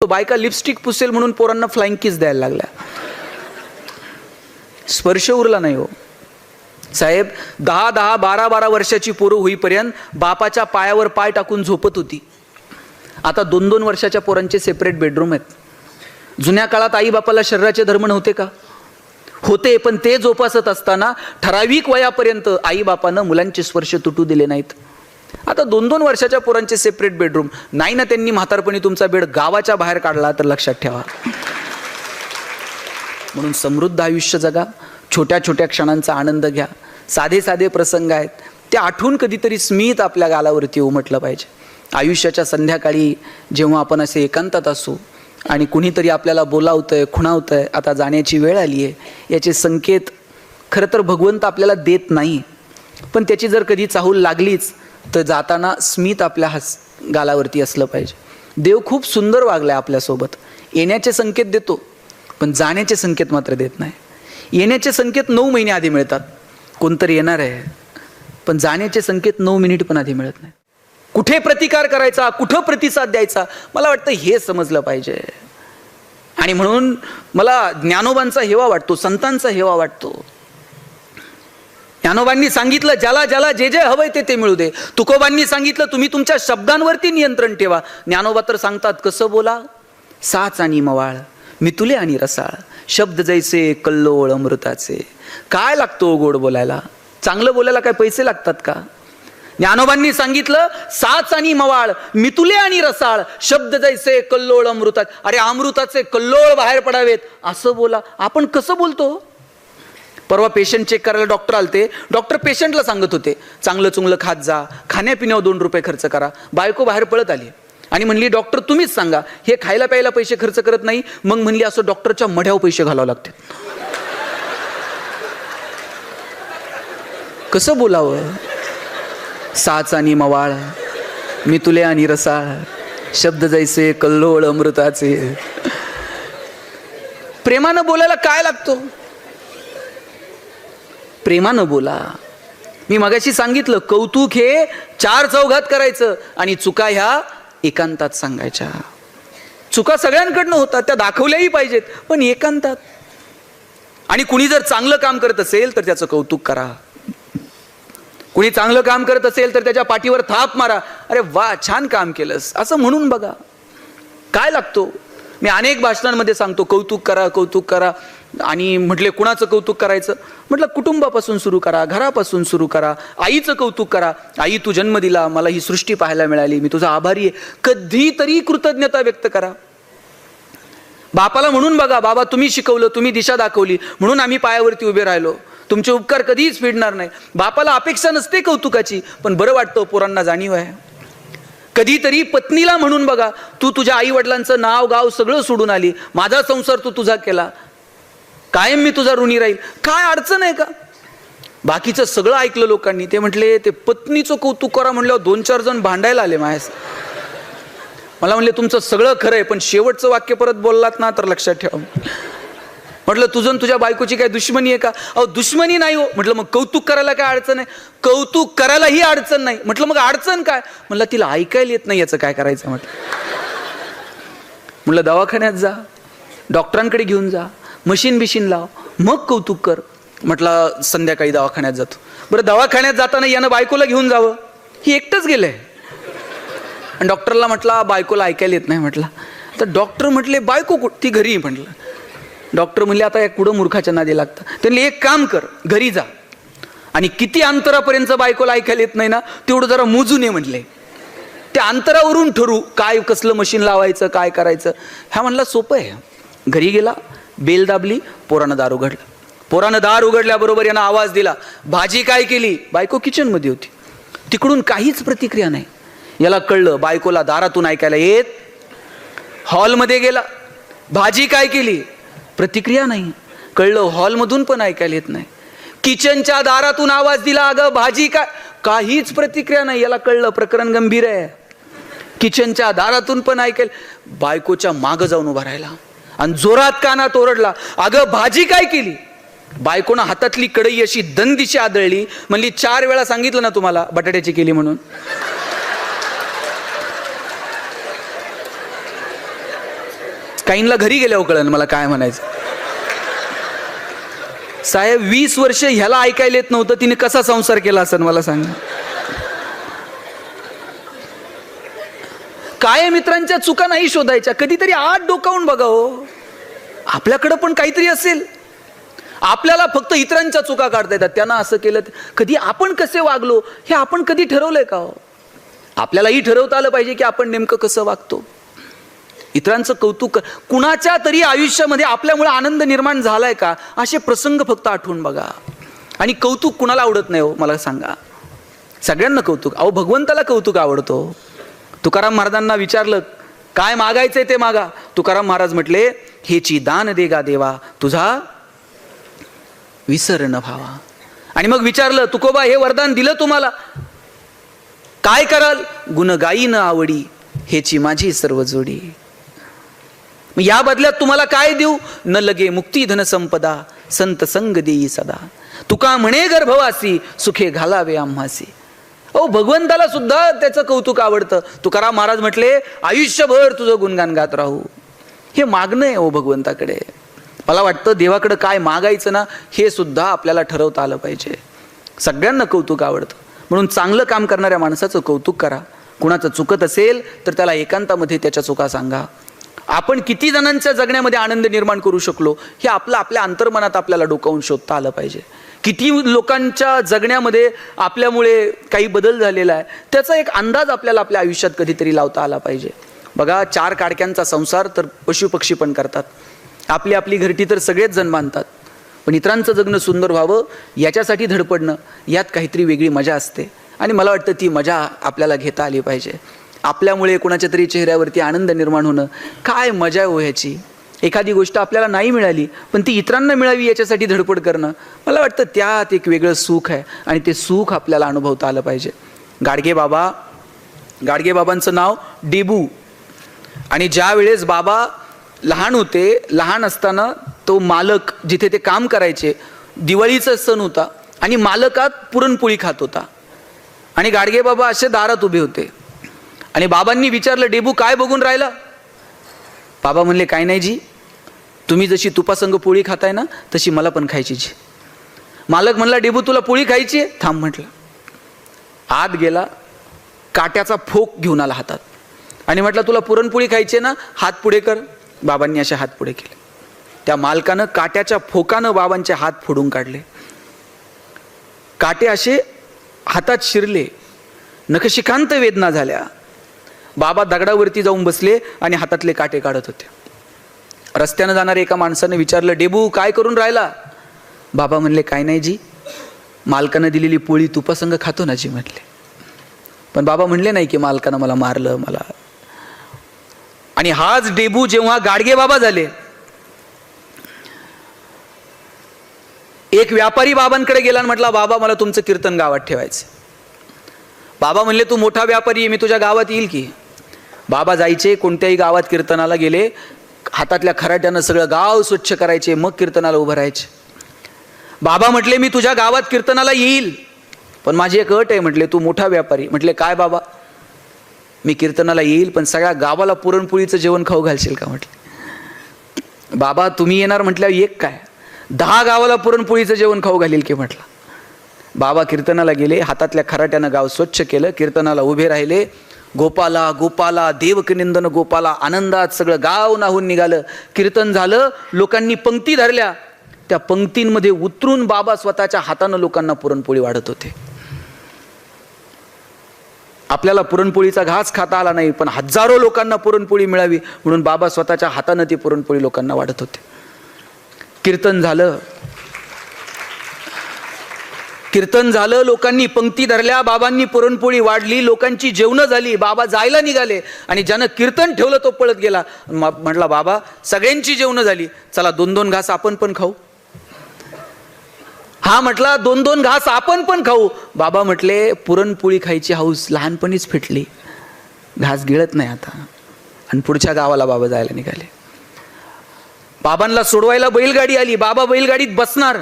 बायका लिपस्टिक पुसेल म्हणून पोरांना फ्लाइंग किस द्यायला लागल्या. स्पर्श उरला नाही हो साहेब. 10-10, 12-12 वर्षाची पोरं होईपर्यंत बापाच्या पायावर पाय टाकून झोपत होती. आता 2-2 वर्षाच्या पोरांचे सेपरेट बेडरूम आहेत. जुन्या काळात आई बापाला शरीराचे धर्म नव्हते का? होते, पण ते जोपासत असताना ठराविक वयापर्यंत आई बापानं मुलांचे स्पर्श तुटू दिले नाहीत. आता 2-2 वर्षाच्या पोरांचे सेपरेट बेडरूम नाही ना. त्यांनी म्हातारपणी तुमचा बेड गावाच्या बाहेर काढला तर लक्षात ठेवा. म्हणून समृद्ध आयुष्य जगा, छोट्या छोट्या क्षणांचा आनंद घ्या. साधे साधे प्रसंग आहेत ते आठवून कधीतरी स्मित आपल्या गालावरती उमटलं पाहिजे. आयुष्याच्या संध्याकाळी जेव्हा आपण असे एकांतात असू आणि कुणीतरी आपल्याला बोलावतंय, खुणावतंय, आता जाण्याची वेळ आली आहे, याचे संकेत खरं तर भगवंत आपल्याला देत नाही. पण त्याची जर कधी चाहूल लागलीच तर जाताना स्मित आपल्या गालावरती असलं पाहिजे. देव खूप सुंदर वागलाय आपल्यासोबत. येण्याचे संकेत देतो पण जाण्याचे संकेत मात्र देत नाही. येण्याचे संकेत 9 महिने आधी मिळतात, कोणतरी येणार आहे, पण जाण्याचे संकेत 9 मिनिट पण आधी मिळत नाही. कुठे प्रतिकार करायचा, कुठं प्रतिसाद द्यायचा, मला वाटतं हे समजलं पाहिजे. आणि म्हणून मला ज्ञानोबांचा हेवा वाटतो, संतांचा हेवा वाटतो. ज्ञानोबांनी सांगितलं ज्याला ज्याला जे जे हवंय ते मिळू दे. तुकोबांनी सांगितलं तुम्ही तुमच्या शब्दांवरती नियंत्रण ठेवा. ज्ञानोबा तर सांगतात कसं बोला, साच आणि मवाळ, मितुले आणि रसाळ, शब्द जैसे कल्लोळ अमृताचे. काय लागतो गोड बोलायला? चांगलं बोलायला काय पैसे लागतात का? ज्ञानोबांनी सांगितलं साच आणि मवाळ, मितुले आणि रसाळ, शब्द जैसे कल्लोळ अमृतात. अरे अमृताचे कल्लोळ बाहेर पडावेत असं बोला. आपण कसं बोलतो? परवा पेशंट चेक करायला डॉक्टर आलते. डॉक्टर पेशंटला सांगत होते चांगलं चुंगलं खात जा, खाण्यापिण्यावर 2 रुपये खर्च करा. बायको बाहेर पळत आली आणि म्हणली डॉक्टर तुम्हीच सांगा, हे खायला प्यायला पैसे खर्च करत नाही. मग म्हणली असं डॉक्टरच्या मढ्यावर पैसे घालावं लागते. कसं बोलावं? साच आणि मवाळ, मितुले आणि रसाळ, शब्द जैसे कल्लोळ अमृताचे. प्रेमानं बोलायला काय लागतो? प्रेमानं बोला. मी मगाशी सांगितलं कौतुक हे 4 चौघात करायचं आणि चुका ह्या एकांतात सांगायच्या. चुका सगळ्यांकडनं होतात, त्या दाखवल्याही पाहिजेत, पण एकांतात. आणि कुणी जर चांगलं काम करत असेल तर त्याचं कौतुक करा. कुणी चांगलं काम करत असेल तर त्याच्या पाठीवर थाप मारा. अरे वा, छान काम केलंस असं म्हणून बघा. काय लागतो? मी अनेक भाषणांमध्ये सांगतो कौतुक करा, कौतुक करा. आणि म्हटले कुणाचं कौतुक करायचं? म्हटलं कुटुंबापासून सुरू करा, घरापासून सुरू करा. आईचं कौतुक करा. आई तू जन्म दिला, मला ही सृष्टी पाहायला मिळाली, मी तुझा आभारी आहे. कधीतरी कृतज्ञता व्यक्त करा. बापाला म्हणून बघा, बाबा तुम्ही शिकवलं, तुम्ही दिशा दाखवली म्हणून आम्ही पायावरती उभे राहिलो, तुमचे उपकार कधीच फेडणार नाही. बापाला अपेक्षा नसते कौतुकाची, पण बरं वाटतं पोरांना जाणीव आहे. कधीतरी पत्नीला म्हणून बघा, तू तुझ्या आई वडिलांचं नाव गाव सगळं सोडून आली, माझा संसार तू तुझा केला, कायम मी तुझा ऋणी राहील. काय अडचण आहे का? बाकीचं सगळं ऐकलं लोकांनी. ते म्हटले ते पत्नीचं कौतुक करा म्हणल्यावर 2-4 जण भांडायला आले माझ्या. मला म्हणले तुमचं सगळं खरं आहे पण शेवटचं वाक्य परत बोललात ना तर लक्षात ठेवा. म्हटलं तुझं तुझ्या बायकोची काय दुश्मनी आहे का? अहो दुश्मनी नाही हो. म्हटलं मग कौतुक करायला काय अडचण आहे? कौतुक करायलाही अडचण नाही. म्हटलं मग अडचण काय? म्हटलं तिला ऐकायला येत नाही, याचं काय करायचं? म्हटलं दवाखान्यात जा, डॉक्टरांकडे घेऊन जा, मशीन बिशीन लाव, मग कौतुक कर. म्हटलं संध्याकाळी दवाखान्यात जातो. बरं दवाखान्यात जाताना यानं बायकोला घेऊन जावं, ही एकटंच गेलंय. आणि डॉक्टरला म्हटलं बायकोला ऐकायला येत नाही. म्हटलं तर डॉक्टर म्हटले बायको ती घरी. म्हटलं डॉक्टर म्हणले आता या कुठं मूर्खाच्या नादी लागतं. त्यांनी एक काम कर, घरी जा आणि किती अंतरापर्यंत बायकोला ऐकायला येत नाही ना तेवढं जरा मोजून ये म्हटले. त्या अंतरावरून ठरू काय कसलं मशीन लावायचं, काय करायचं. ह्या म्हणला सोपं आहे. घरी गेला, बेल दाबली, पोरानं दार उघडलं. पोरानं दार उघडल्याबरोबर यानं आवाज दिला, भाजी काय केली? बायको किचनमध्ये होती. तिकडून काहीच प्रतिक्रिया नाही. याला कळलं बायकोला दारातून ऐकायला येत. हॉलमध्ये गेला, भाजी काय केली? प्रतिक्रिया नाही. कळलं हॉलमधून पण ऐकायला येत नाही. किचनच्या दारातून आवाज दिला, अगं भाजी काय? काहीच प्रतिक्रिया नाही. याला कळलं प्रकरण गंभीर आहे. किचनच्या दारातून पण ऐकायला. बायकोच्या मागं जाऊन उभा राहिला आणि जोरात कानात ओरडला, अगं भाजी काय केली? बायकोनं हातातली कढई अशी दंदिशी आदळली. म्हणली 4 वेळा सांगितलं ना तुम्हाला बटाट्याची केली म्हणून. काहींना घरी गेल्यावर कळलं मला काय म्हणायचं. साहेब 20 वर्ष ह्याला ऐकायला येत नव्हतं, तिने कसा संसार केला असेल मला सांगा. काय मित्रांच्या चुका नाही शोधायच्या, कधीतरी आत डोकावून बघावं. आपल्याकडं पण काहीतरी असेल. आपल्याला फक्त इतरांच्या चुका काढता येतात, त्यांना असं केलं. कधी आपण कसे वागलो हे आपण कधी ठरवलंय का? आपल्यालाही ठरवता आलं पाहिजे की आपण नेमकं कसं वागतो. इतरांचं कौतुक, कुणाच्या तरी आयुष्यामध्ये आपल्यामुळे आनंद निर्माण झालाय का, असे प्रसंग फक्त आठवून बघा. आणि कौतुक कुणाला आवडत नाही हो मला सांगा. सगळ्यांना कौतुक. अहो भगवंताला कौतुक आवडतो. तुकाराम महाराजांना विचारलं काय मागायचंय ते मागा. तुकाराम महाराज म्हटले हेची दान दे गा देवा, तुझा विसर न व्हावा. आणि मग विचारलं तुकोबा हे वरदान दिलं तुम्हाला, काय कराल? गुण गाई न आवडी, हेची माझी सर्व जोडी. या बदल्यात तुम्हाला काय देऊ? न लगे मुक्ती धन संपदा, संत संग देई सदा. तुका म्हणे गर्भवासी, सुखे घालावे आम्हासी. अहो भगवंताला सुद्धा त्याचं कौतुक आवडतं. तुकाराम महाराज म्हटले आयुष्यभर तुझं गुणगान गात राहू. हे मागणं आहे हो भगवंताकडे. मला वाटतं देवाकडे काय मागायचं ना हे सुद्धा आपल्याला ठरवता आलं पाहिजे. सगळ्यांना कौतुक आवडतं, म्हणून चांगलं काम करणाऱ्या माणसाचं कौतुक करा. कुणाचं चुकत असेल तर त्याला एकांतामध्ये त्याच्या चुका सांगा. आपण किती जणांच्या जगण्यामध्ये आनंद निर्माण करू शकलो हे आपल्या अंतर्मनात आपल्याला डोकावून शोधता आलं पाहिजे. किती लोकांच्या जगण्यामध्ये आपल्यामुळे काही बदल झालेला आहे त्याचा एक अंदाज आपल्याला आपल्या आयुष्यात कधीतरी लावता आला पाहिजे. बघा 4 काडक्यांचा संसार तर पशुपक्षी पण करतात. आपली आपली घरटी तर सगळेच जण बांधतात. पण इतरांचं जगणं सुंदर व्हावं याच्यासाठी धडपडणं, यात काहीतरी वेगळी मजा असते. आणि मला वाटतं ती मजा आपल्याला घेता आली पाहिजे. आपल्यामुळे कोणाच्या तरी चेहऱ्यावरती आनंद निर्माण होणं काय मजा हो ह्याची. एखादी गोष्ट आपल्याला नाही मिळाली पण ती इतरांना मिळावी याच्यासाठी धडपड करणं, मला वाटतं त्यात एक वेगळं सुख आहे आणि ते सुख आपल्याला अनुभवता आलं पाहिजे. गाडगेबाबांचं नाव डेबू. आणि ज्या वेळेस बाबा लहान होते, लहान असताना तो मालक जिथे ते काम करायचे, दिवाळीचा सण होता आणि मालकात पुरणपोळी खात होता. आणि गाडगेबाबा असे दारात उभे होते आणि बाबांनी विचारलं डेबू काय बघून राहिला? बाबा म्हणले काय नाही जी, तुम्ही जशी तुपासंग पोळी खाताय ना तशी मला पण खायची जी. मालक म्हणला डेबू तुला पोळी खायची आहे? थांब म्हटलं. आत गेला, काट्याचा फोक घेऊन आला हातात आणि म्हटलं तुला पुरणपोळी खायची ना, हात पुढे कर. बाबांनी असे हात पुढे केले. त्या मालकानं काट्याच्या फोकानं बाबांचे हात फोडून काढले. काटे असे हातात शिरले, नखशिखांत वेदना झाल्या. बाबा दगडावरती जाऊन बसले आणि हातातले काटे काढत होते. रस्त्यानं जाणाऱ्या एका माणसाने विचारलं डेबू काय करून राहिला? बाबा म्हणले काय नाही जी, मालकानं दिलेली पोळी तुपासंग खातो ना जी म्हटले. पण बाबा म्हणले नाही की मालकानं मला मारलं मला. आणि हाच डेबू जेव्हा गाडगे बाबा झाले, एक व्यापारी बाबांकडे गेला आणि म्हटला बाबा मला तुमचं कीर्तन गावात ठेवायचं. बाबा म्हणले तू मोठा व्यापारी आहे, मी तुझ्या गावात येईल की. बाबा जायचे, कोणत्याही गावात कीर्तनाला गेले, हातातल्या खराट्यानं सगळं गाव स्वच्छ करायचे, मग कीर्तनाला उभं राहायचे. बाबा म्हटले मी तुझ्या गावात कीर्तनाला येईल पण माझी एक अट आहे. म्हटले तू मोठा व्यापारी. म्हटले काय बाबा? मी कीर्तनाला येईल पण सगळ्या गावाला पुरणपोळीचं जेवण खाऊ घालशील का? म्हटले बाबा तुम्ही येणार म्हटल्यावर एक काय 10 गावाला पुरणपोळीचं जेवण खाऊ घालील की म्हटलं. बाबा कीर्तनाला गेले, हातातल्या खराट्यानं गाव स्वच्छ केलं, कीर्तनाला उभे राहिले. गोपाला गोपाला देवकनिंदन गोपाला, आनंदात सगळं गाव नाहून निघालं. कीर्तन झालं, लोकांनी पंक्ती धरल्या. त्या पंक्तींमध्ये उतरून बाबा स्वतःच्या हातानं लोकांना पुरणपोळी वाढत होते. आपल्याला पुरणपोळीचा घास खाता आला नाही पण हजारो लोकांना पुरणपोळी मिळावी म्हणून बाबा स्वतःच्या हातानं ती पुरणपोळी लोकांना वाढत होते. कीर्तन झालं, लोकांनी पंक्ती धरल्या, बाबांनी पुरणपोळी वाढली, लोकांची जेवणं झाली. बाबा जायला निघाले आणि ज्यानं कीर्तन ठेवलं तो पळत गेला. म्हटला बाबा सगळ्यांची जेवणं झाली, चला 2-2 घास आपण पण खाऊ. हा म्हटला 2-2 घास आपण पण खाऊ. बाबा म्हटले पुरणपोळी खायची हौस लहानपणीच फिटली, घास गिळत नाही आता. आणि पुढच्या गावाला बाबा जायला निघाले. बाबांना सोडवायला बैलगाडी आली. बाबा बैलगाडीत बसणार,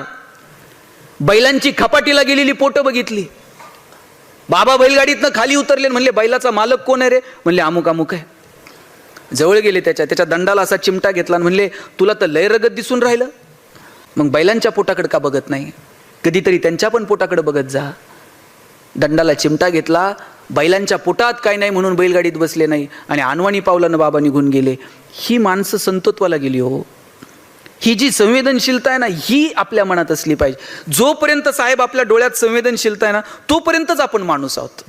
बैलांची खपाटीला गेलेली पोटं बघितली. बाबा बैलगाडीतनं खाली उतरले, म्हणले बैलाचा मालक कोण आहे रे? म्हणले अमुक अमुक आहे. जवळ गेले, त्याच्या दंडाला असा चिमटा घेतला आणि म्हणले, तुला तर लय रगत दिसून राहिलं, मग बैलांच्या पोटाकडे का बघत नाही? कधीतरी त्यांच्या पण पोटाकडे बघत जा. दंडाला चिमटा घेतला, बैलांच्या पोटात काय नाही म्हणून बैलगाडीत बसले नाही आणि अनवाणी पावलानं बाबा निघून गेले. ही माणसं संतत्वाला गेली हो. ही जी संवेदनशीलता आहे ना, ही आपल्या मनात असली पाहिजे. जोपर्यंत साहेब आपल्या डोळ्यात संवेदनशीलता आहे ना, तोपर्यंतच आपण माणूस आहोत.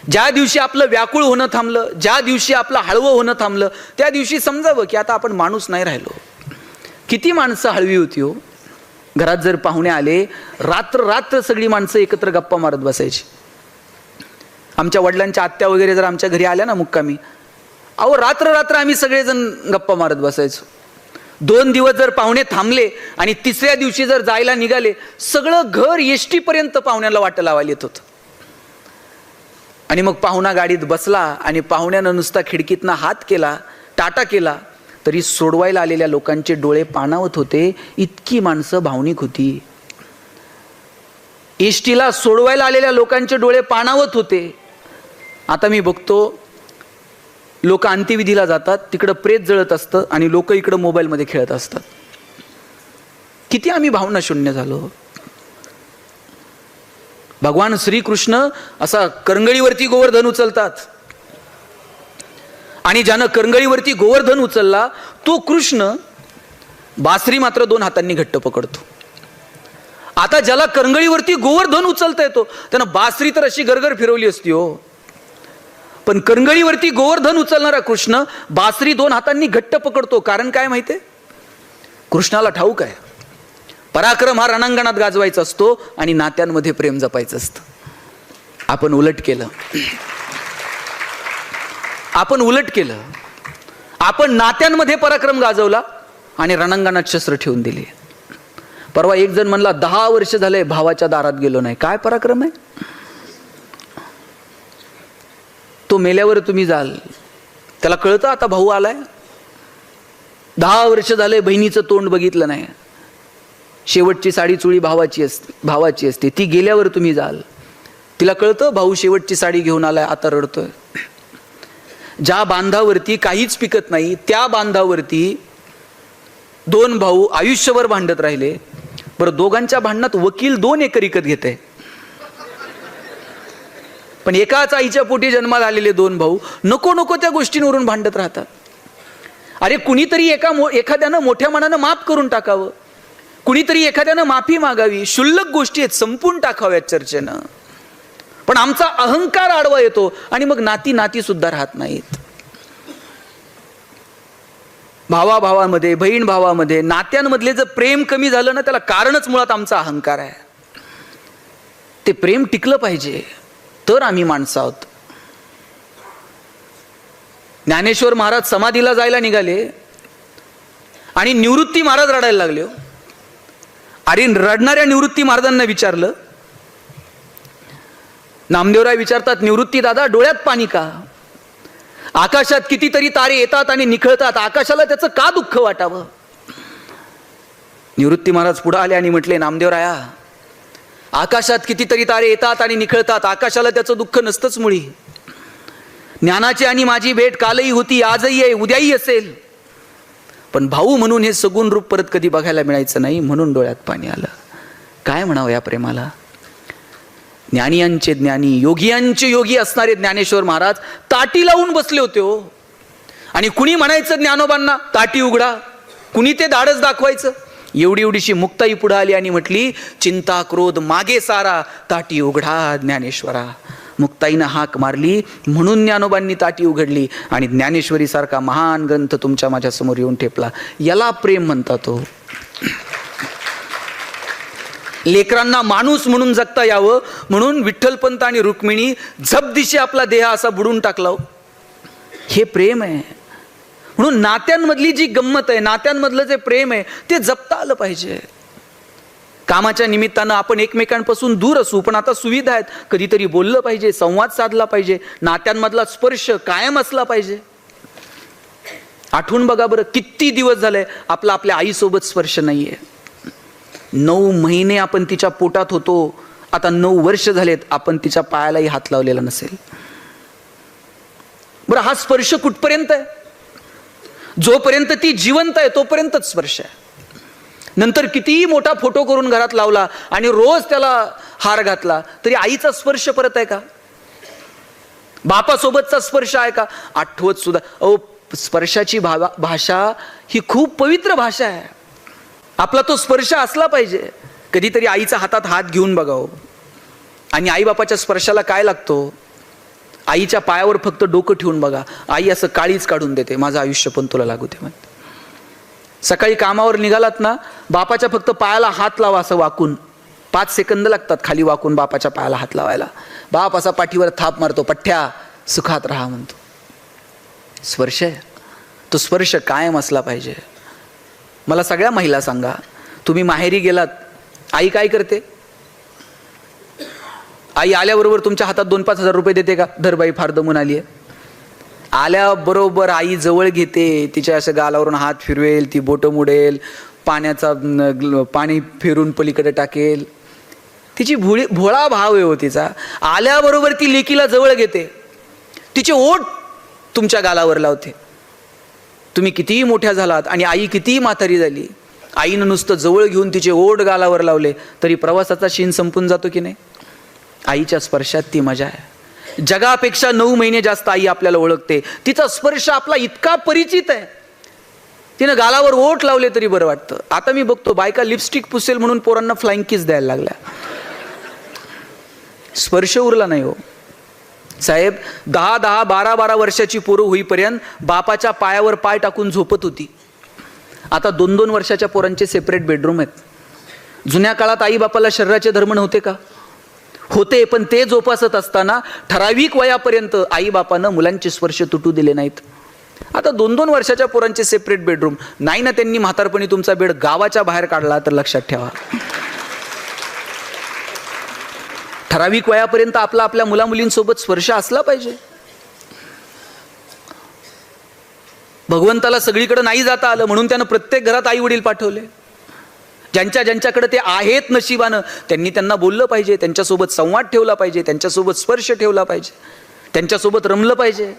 ज्या दिवशी आपलं व्याकुळ होणं थांबलं, ज्या दिवशी आपलं हळवं होणं थांबलं, त्या दिवशी समजावं की आता आपण माणूस नाही राहिलो. किती माणसं हळवी होती हो. घरात जर पाहुणे आले, रात्र सगळी माणसं एकत्र गप्पा मारत बसायची. आमच्या वडिलांच्या आत्या वगैरे जर आमच्या घरी आल्या ना मुक्कामी, अहो रात्र आम्ही सगळेजण गप्पा मारत बसायचो. 2 दिवस जर पाहुणे थांबले आणि 3ऱ्या दिवशी जर जायला निघाले, सगळं घर एसटी पर्यंत पाहुण्याला वाट लावायला येत होतं. आणि मग पाहुणा गाडीत बसला आणि पाहुण्यानं नुसता खिडकीतनं हात केला, टाटा केला, तरी सोडवायला आलेल्या लोकांचे डोळे पाणावत होते. इतकी माणसं भावनिक होती. एसटीला सोडवायला आलेल्या लोकांचे डोळे पाणावत होते. आता मी बघतो लोक अंत्यविधीला जातात, तिकडं प्रेत जळत असतं आणि लोक इकडं मोबाईलमध्ये खेळत असतात. किती आम्ही भावना शून्य झालो. भगवान श्रीकृष्ण असा करंगळीवरती गोवर्धन उचलतात आणि ज्यानं करंगळीवरती गोवर्धन उचलला तो कृष्ण बासरी मात्र 2 हातांनी घट्ट पकडतो. आता ज्याला करंगळीवरती गोवर्धन उचलता येतो त्यानं बासरी तर अशी गरगर फिरवली असती हो, पण करंगळीवरती गोवर्धन उचलणारा कृष्ण बासरी 2 हातांनी घट्ट पकडतो. कारण काय माहितीये? कृष्णाला ठाऊक आहे पराक्रम हा रणांगणात गाजवायचा असतो आणि नात्यांमध्ये प्रेम जपायचं असतं. आपण उलट केलं. आपण नात्यांमध्ये पराक्रम गाजवला आणि रणांगणात शस्त्र ठेवून दिले. परवा एक जण म्हणला 10 वर्ष झाले भावाच्या दारात गेलो नाही. काय पराक्रम आहे? तो मेल्यावर तुम्ही जाल, त्याला कळतं आता भाऊ आलाय. 10 वर्ष झाले बहिणीचं तोंड बघितलं नाही. शेवटची साडी चुळी भावाची असते, ती गेल्यावर तुम्ही जाल. तिला कळतं भाऊ शेवटची साडी घेऊन आलाय, आता रडतोय. ज्या बांधावरती काहीच पिकत नाही त्या बांधावरती 2 भाऊ आयुष्यभर भांडत राहिले. बरं, दोघांच्या भांडणात वकील 2 एकर विकत घेते, पण एकाच आईच्या पोटी जन्माला आलेले 2 भाऊ नको त्या गोष्टींवरून भांडत राहतात. अरे कुणीतरी एखाद्यानं मोठ्या मनानं माफ करून टाकावं, कुणीतरी एखाद्यानं माफी मागावी. क्षुल्लक गोष्टी आहेत, संपून टाकाव्यात चर्चेनं. पण आमचा अहंकार आडवा येतो आणि मग नाती सुद्धा राहत नाहीत. भावाभावामध्ये, बहीण भावामध्ये, नात्यांमधले जर प्रेम कमी झालं ना, त्याला कारणच मुळात आमचा अहंकार आहे. ते प्रेम टिकलं पाहिजे तर आम्ही माणसं आहोत. ज्ञानेश्वर महाराज समाधीला जायला निघाले आणि निवृत्ती महाराज रडायला लागले. अरे रडणाऱ्या निवृत्ती महाराजांना विचारलं, नामदेवराय विचारतात, निवृत्ती दादा डोळ्यात पाणी का? आकाशात कितीतरी तारे येतात आणि निखळतात, आकाशाला त्याचं का दुःख वाटावं? निवृत्ती महाराज पुढे आले आणि म्हटले, नामदेवराया आकाशात कितीतरी तारे येतात आणि निखळतात, आकाशाला त्याचं दुःख नसतंच मुळी. ज्ञानाची आणि माझी भेट कालही होती, आजही आहे, उद्याही असेल, पण भाऊ म्हणून हे सगुण रूप परत कधी बघायला मिळायचं नाही, म्हणून डोळ्यात पाणी आलं. काय म्हणावं या प्रेमाला? ज्ञानियांचे ज्ञानी, योगियांचे योगी असणारे ज्ञानेश्वर महाराज ताटी लावून बसले होते हो. आणि कुणी म्हणायचं ज्ञानोबांना ताटी उघडा, कुणी ते धाडस दाखवायचं. एवढीशी मुक्ताई पुढे आली आणि म्हटली, चिंता क्रोध मागे सारा, ताटी उघडा ज्ञानेश्वरा. मुक्ताईनं हाक मारली म्हणून ज्ञानोबांनी ताटी उघडली आणि ज्ञानेश्वरी सारखा महान ग्रंथ तुमच्या माझ्या समोर येऊन ठेपला. याला प्रेम म्हणतात हो. लेकरांना माणूस म्हणून जगता यावं म्हणून विठ्ठलपंत आणि रुक्मिणी झपदिशी आपला देह असा बुडून टाकला. हे प्रेम आहे. म्हणून नात्यांमधली जी गंमत आहे, नात्यांमधलं जे प्रेम आहे ते जपता आलं पाहिजे. कामाच्या निमित्तानं आपण एकमेकांपासून दूर असू, पण आता सुविधा आहेत, कधीतरी बोललं पाहिजे, संवाद साधला पाहिजे, नात्यांमधला स्पर्श कायम असला पाहिजे. आठवून बघा बरं, किती दिवस झाले आपल्या आईसोबत स्पर्श नाहीये. 9 महिने आपण तिच्या पोटात होतो, आता 9 वर्ष झालेत आपण तिच्या पायालाही हात लावलेला नसेल. बरं, हा स्पर्श कुठपर्यंत आहे? जोपर्यंत ती जिवंत आहे तोपर्यंतच स्पर्श आहे. नंतर कितीही मोठा फोटो करून घरात लावला आणि रोज त्याला हार घातला तरी आईचा स्पर्श परत आहे का? बापासोबतचा स्पर्श आहे का? आठवत सुद्धा. स्पर्शाची भाषा ही खूप पवित्र भाषा आहे. आपला तो स्पर्श असला पाहिजे. कधीतरी आईचा हातात हात घेऊन बघावं. आणि आईबापाच्या स्पर्शाला काय लागतो? आईच्या पायावर फक्त डोकं ठेवून बघा, आई असं काळीच काढून देते, माझं आयुष्य पण तुला लागू दे म्हणते. सकाळी कामावर निघालात ना, बापाच्या फक्त पायाला हात लावा असं वाकून, 5 सेकंद लागतात खाली वाकून बापाच्या पायाला हात लावायला. बाप असा पाठीवर थाप मारतो, पठ्ठ्या सुखात राहा म्हणतो. स्पर्श आहे तो, स्पर्श कायम असला पाहिजे. मला सगळ्या महिला सांगा, तुम्ही माहेरी गेलात, आई काय करते? आई आल्याबरोबर तुमच्या हातात 2-5 हजार रुपये देते का? धरबाई फार दमून आली आहे. आल्याबरोबर आई जवळ घेते, तिच्या असं गालावरून हात फिरवेल, ती बोटं मुडेल, पाणी फिरून पलीकडे टाकेल. तिची भोळा भाव आहे हो तिचा. आल्याबरोबर ती लेकीला जवळ घेते, तिचे ओठ तुमच्या गालावर लावते. तुम्ही कितीही मोठ्या झालात आणि आई कितीही म्हातारी झाली, आईनं नुसतं जवळ घेऊन तिचे ओठ गालावर लावले तरी प्रवासाचा शीण संपून जातो की नाही? आईच्या स्पर्शात ती मजा आहे. जगापेक्षा 9 महिने जास्त आई आपल्याला ओळखते. तिचा स्पर्श आपला इतका परिचित आहे. तिनं गालावर ओठ लावले तरी बरं वाटतं. आता मी बघतो बायका लिपस्टिक पुसेल म्हणून पोरांना फ्लाइंग किस द्यायला लागल्या. स्पर्श उरला नाही हो साहेब. 10-10, 12-12 वर्षाची पोरं होईपर्यंत बापाच्या पायावर पाय टाकून झोपत होती. आता 2-2 वर्षाच्या पोरांचे सेपरेट बेडरूम आहेत. जुन्या काळात आई बापाला शरीराचे धर्म नव्हते का? होते, पण ते जोपासत असताना ठराविक वयापर्यंत आई बापानं मुलांचे स्पर्श तुटू दिले नाहीत. आता 2-2 वर्षाच्या पोरांचे सेपरेट बेडरूम नाही ना. त्यांनी म्हातारपणी तुमचा बेड गावाच्या बाहेर काढला तर लक्षात ठेवा. ठराविक वयापर्यंत आपल्या मुलामुलींसोबत स्पर्श असला पाहिजे. भगवंताला सगळीकडे नाही जाता आलं म्हणून त्यानं प्रत्येक घरात आई वडील पाठवले. ज्यांच्याकडे ते आहेत नशिबानं त्यांनी त्यांना बोललं पाहिजे, त्यांच्यासोबत संवाद ठेवला पाहिजे, त्यांच्यासोबत स्पर्श ठेवला पाहिजे, त्यांच्यासोबत रमलं पाहिजे.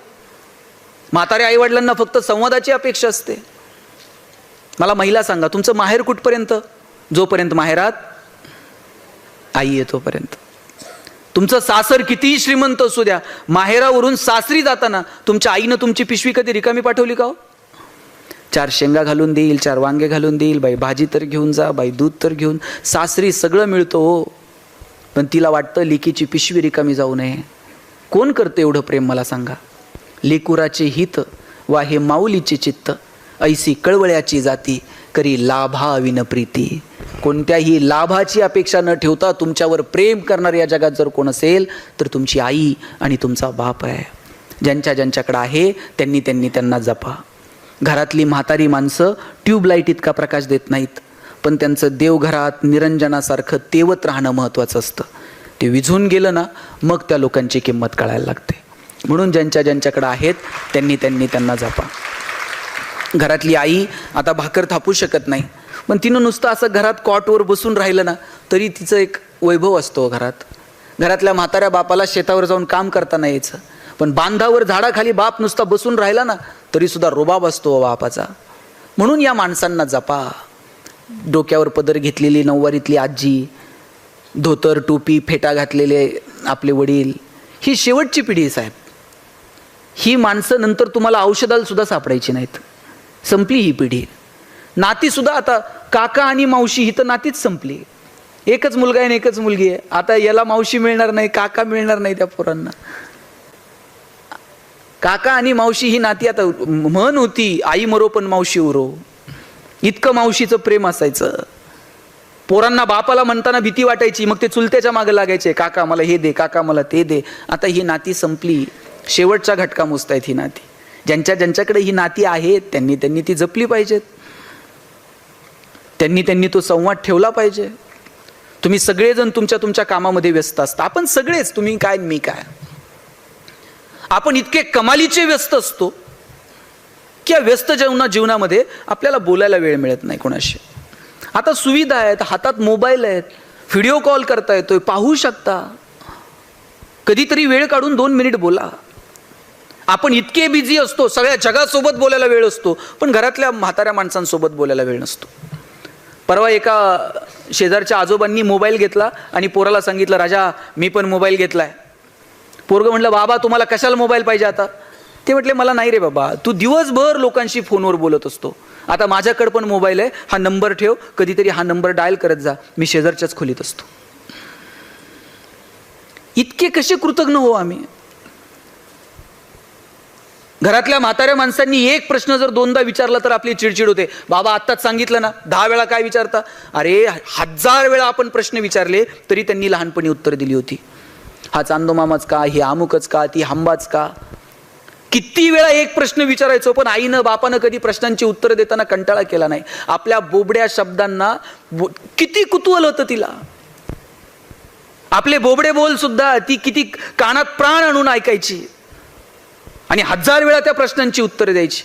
म्हाताऱ्या आई वडिलांना फक्त संवादाची अपेक्षा असते. मला महिला सांगा, तुमचं माहेर कुठपर्यंत? जोपर्यंत माहेरात आई येतोपर्यंत. तुमचं सासर कितीही श्रीमंत असू द्या, माहेरावरून सासरी जाताना तुमच्या आईनं तुमची पिशवी कधी रिकामी पाठवली का हो? 4 शेंगा घालून देईल, 4 वांगे घालून देईल, बाई भाजी तर घेऊन जा, बाई दूध तर घेऊन. सासरी सगळं मिळतं हो, पण तिला वाटतं लेकीची पिशवी रिकामी जाऊ नये. कोण करतं एवढं प्रेम मला सांगा? लेकुराचे हित वा हे माऊलीचे चित्त, ऐसी कळवळ्याची जाती करी लाभाविन प्रीती. कोणत्याही लाभाची अपेक्षा न ठेवता तुमच्यावर प्रेम करणार या जगात जर कोण असेल तर तुमची आई आणि तुमचा बाप आहे. ज्यांच्याकडे आहे त्यांना जपा. घरातली म्हातारी माणसं ट्यूबलाईट इतका प्रकाश देत नाहीत, पण त्यांचं देवघरात निरंजनासारखं तेवत राहणं महत्त्वाचं असतं. ते विझून गेलं ना मग त्या लोकांची किंमत कळायला लागते. म्हणून ज्यांच्याकडे आहेत त्यांना जपा. घरातली आई आता भाकर थापू शकत नाही, पण तिनं नुसतं असं घरात कॉटवर बसून राहिलं ना तरी तिचं एक वैभव असतो घरात. घरातल्या म्हाताऱ्या बापाला शेतावर जाऊन काम करताना यायचं, पण बांधावर झाडाखाली बाप नुसता बसून राहिला ना तरी सुद्धा रोबाब असतो बापाचा. म्हणून या माणसांना जपा. डोक्यावर पदर घेतलेली नऊवारीतली आजी, धोतर टोपी फेटा घातलेले आपले वडील, ही शेवटची पिढी आहे साहेब. ही माणसं नंतर तुम्हाला औषधाला सुद्धा सापडायची नाहीत. संपली ही पिढी. नाती सुद्धा आता काका आणि मावशी ही तर नातीच संपली. एकच मुलगा आहे आणि एकच मुलगी आहे. आता याला मावशी मिळणार नाही, काका मिळणार नाही त्या पोरांना. काका आणि मावशी ही नाती आता म्हण होती, आई मरो पण मावशी उरो. इतकं मावशीचं प्रेम असायचं. पोरांना बापाला म्हणताना भीती वाटायची, मग ते चुलत्याच्या मागे लागायचे, काका मला हे दे, काका मला ते दे. आता ही नाती संपली. शेवटचा घटका मोजतायत ही नाती. ज्यांच्याकडे ही नाती आहेत त्यांनी ती जपली पाहिजेत. त्यांनी तो संवाद ठेवला पाहिजे. तुम्ही सगळेजण तुमच्या कामामध्ये व्यस्त असता. आपण सगळेच, तुम्ही काय मी काय, आपण इतके कमालीचे व्यस्त असतो की या व्यस्त जीवनामध्ये आपल्याला बोलायला वेळ मिळत नाही कोणाशी. आता सुविधा आहेत, हातात मोबाईल आहेत, व्हिडिओ कॉल करता येतोय, पाहू शकता. कधीतरी वेळ काढून 2 मिनिट बोला. आपण इतके बिझी असतो, सगळ्या जगासोबत बोलायला वेळ असतो, पण घरातल्या म्हाताऱ्या माणसांसोबत बोलायला वेळ नसतो. परवा एका शेजारच्या आजोबांनी मोबाईल घेतला आणि पोराला सांगितलं, राजा मी पण मोबाईल घेतलाय. पोरगं म्हटलं, बाबा तुम्हाला कशाला मोबाईल पाहिजे आता? ते म्हटले, मला नाही रे बाबा, तू दिवसभर लोकांशी फोनवर बोलत असतो, आता माझ्याकडे पण मोबाईल आहे, हा नंबर ठेव, कधीतरी हा नंबर डायल करत जा, मी शेजारच्याच खोलीत असतो. इतके कसे कृतज्ञ हो आम्ही? घरातल्या म्हाताऱ्या माणसांनी एक प्रश्न जर दोनदा विचारला तर आपली चिडचिड होते. बाबा आत्ताच सांगितलं ना, 10 वेळा काय विचारता? अरे 1000 वेळा आपण प्रश्न विचारले तरी त्यांनी लहानपणी उत्तर दिली होती. हा चांदोमामाच का, ही अमुकच का, ती हंबाच का? किती वेळा एक प्रश्न विचारायचो, पण आईनं बापानं कधी प्रश्नांची उत्तर देताना कंटाळा केला नाही. आपल्या बोबड्या शब्दांना किती कुतूहल होतं तिला. आपले बोबडे बोल सुद्धा ती किती कानात प्राण आणून ऐकायची आणि 1000 वेळा त्या प्रश्नांची उत्तरे द्यायची.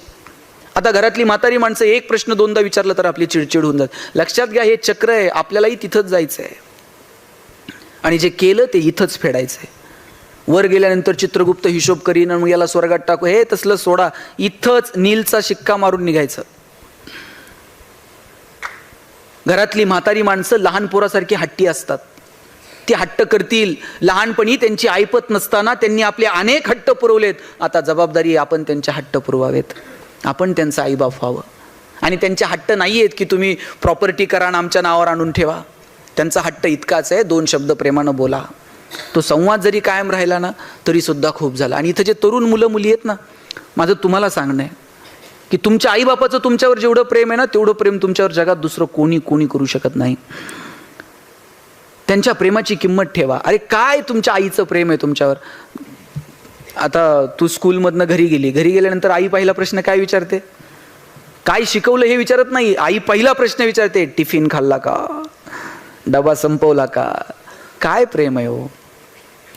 आता घरातली म्हातारी माणसं एक प्रश्न दोनदा विचारला तर आपली चिडचिड होऊन जाते. लक्षात घ्या, हे चक्र आहे, आपल्यालाही तिथंच जायचं आहे आणि जे केलं ते इथंच फेडायचंय. वर गेल्यानंतर चित्रगुप्त हिशोब करीन मग याला स्वर्गात टाकू, हे तसलं सोडा. इथंच नीलचा शिक्का मारून निघायचं. घरातली म्हातारी माणसं लहान पोरासारखी हट्टी असतात. ती हट्ट करतील. लहानपणी त्यांची ऐपत नसताना त्यांनी आपले अनेक हट्ट पुरवलेत. आता जबाबदारी आपण त्यांचे हट्ट पुरवावेत, आपण त्यांचा आईबाप व्हावं. आणि त्यांचे हट्ट नाही आहेत की तुम्ही प्रॉपर्टी करा आणि आमच्या नावावर आणून ठेवा. त्यांचा हट्ट इतकाच आहे, 2 शब्द प्रेमानं बोला. तो संवाद जरी कायम राहिला ना तरी सुद्धा खूप झाला. आणि इथं जे तरुण मुलं मुली आहेत ना, माझं तुम्हाला सांगणं आहे की तुमच्या आईबापाचं तुमच्यावर जेवढं प्रेम आहे ना, तेवढं प्रेम तुमच्यावर जगात दुसरं कोणी करू शकत नाही. त्यांच्या प्रेमाची किंमत ठेवा. अरे काय तुमच्या आईचं प्रेम आहे तुमच्यावर. आता तू स्कूलमधनं घरी गेल्यानंतर आई पहिला प्रश्न काय विचारते? काय शिकवलं हे विचारत नाही. आई पहिला प्रश्न विचारते, टिफिन खाल्ला का, डबा संपवला का? काय प्रेम आहे हो.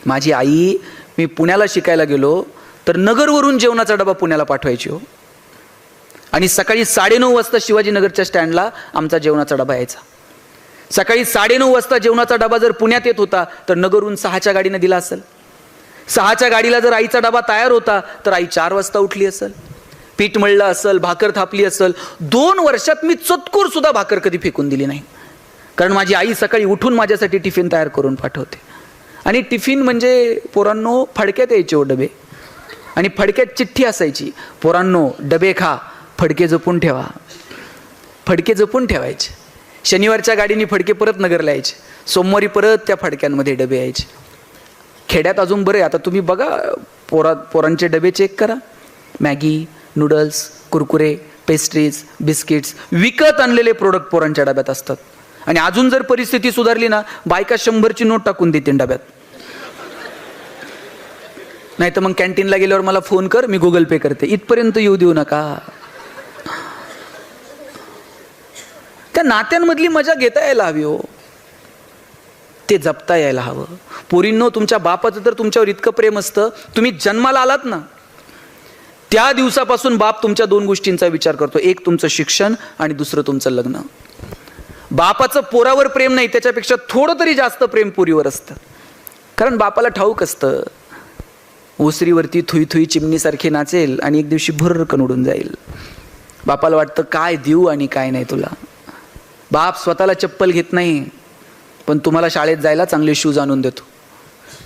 माझी आई, मी पुण्याला शिकायला गेलो तर नगरवरून जेवणाचा डबा पुण्याला पाठवायची हो. आणि सकाळी 9:30 वाजता शिवाजीनगरच्या स्टँडला आमचा जेवणाचा डबा यायचा. सकाळी 9:30 वाजता जेवणाचा डबा जर पुण्यात येत होता तर नगरहून 6च्या गाडीनं दिला असेल. 6च्या गाडीला जर आईचा डबा तयार होता तर आई 4 वाजता उठली असेल, पीठ मळलं असेल, भाकर थापली असेल. 2 वर्षात मी चतकूर सुद्धा भाकर कधी फेकून दिली नाही, कारण माझी आई सकाळी उठून माझ्यासाठी टिफिन तयार करून पाठवते. आणि टिफिन म्हणजे पोरांनो फडक्यात यायचे हो डबे, आणि फडक्यात चिठ्ठी असायची, पोरांनो डबे खा, फडके जपून ठेवा. फडके जपून ठेवायचे. शनिवारच्या गाडीने फडके परत नगरला यायचे, सोमवारी परत त्या फडक्यांमध्ये डबे यायचे. खेड्यात अजून बरं आहे. आता तुम्ही बघा, पोरांचे डबे चेक करा. Maggi, noodles, Kurkure, pastries, biscuits, विकत आणलेले प्रोडक्ट पोरांच्या डब्यात असतात. आणि अजून जर परिस्थिती सुधारली ना, बायका 100ची नोट टाकून देतील डब्यात. नाही तर मग कॅन्टीनला गेल्यावर मला फोन कर, मी गुगल पे करते. इथपर्यंत येऊ देऊ नका. त्या नात्यांमधली मजा घेता यायला हवी हो, ते जपता यायला हवं. पोरींनो, तुमच्या बापाचं तर तुमच्यावर इतकं प्रेम असतं, तुम्ही जन्माला आलात ना त्या दिवसापासून बाप तुमच्या 2 गोष्टींचा विचार करतो. एक तुमचं शिक्षण आणि दुसरं तुमचं लग्न. बापाचं पोरावर प्रेम नाही, त्याच्यापेक्षा थोडं तरी जास्त प्रेम पोरीवर असतं. कारण बापाला ठाऊक असतं, ओसरीवरती थुई थुई चिमणीसारखे नाचेल आणि एक दिवशी भुर्रकन उडून जाईल. बापाला वाटतं काय देऊ आणि काय नाही तुला. बाप स्वतःला चप्पल घेत नाही, पण तुम्हाला शाळेत जायला चांगले शूज आणून देतो.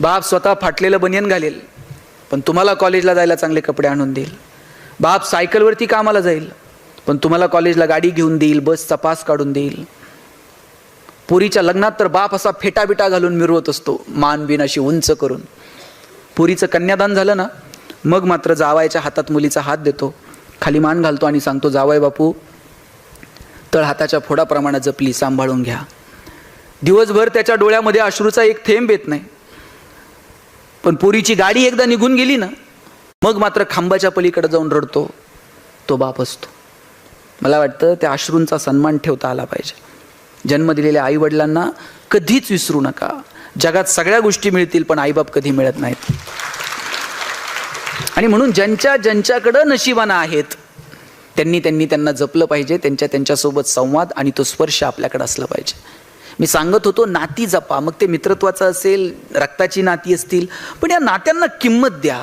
बाप स्वतः फाटलेलं बनियन घालेल, पण तुम्हाला कॉलेजला जायला चांगले कपडे आणून देईल. बाप सायकलवरती कामाला जाईल, पण तुम्हाला कॉलेजला गाडी घेऊन देईल, बसचा पास काढून देईल. पोरीच्या लग्नात तर बाप असा फेटाबिटा घालून मिरवत असतो, मान बिन अशी उंच करून. पोरीचं कन्यादान झालं ना, मग मात्र जावायच्या हातात मुलीचा हात देतो, खाली मान घालतो आणि सांगतो, जावाय बापू, तळ हाताच्या फोडाप्रमाणे जपली, सांभाळून घ्या. दिवसभर त्याच्या डोळ्यामध्ये अश्रूचा एक थेंब येत नाही. पण पोरीची गाडी एकदा निघून गेली ना, मग मात्र खांबाच्या पलीकडे जाऊन रडतो तो बाप असतो. मला वाटतं त्या अश्रूंचा सन्मान ठेवता आला पाहिजे. जन्म दिलेल्या आई वडिलांना कधीच विसरू नका. जगात सगळ्या गोष्टी मिळतील, पण आईबाप कधी मिळत नाहीत. आणि म्हणून ज्यांच्याकडं नशिबानं आहेत त्यांना जपलं पाहिजे. त्यांच्यासोबत संवाद आणि तो स्पर्श आपल्याकडे असला पाहिजे. मी सांगत होतो, नाती जपा. मग ते मित्रत्वाचं असेल, रक्ताची नाती असतील, पण या नात्यांना किंमत द्या.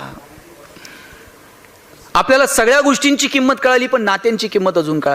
आपल्याला सगळ्या गोष्टींची किंमत कळाली, पण नात्यांची किंमत अजून कळाली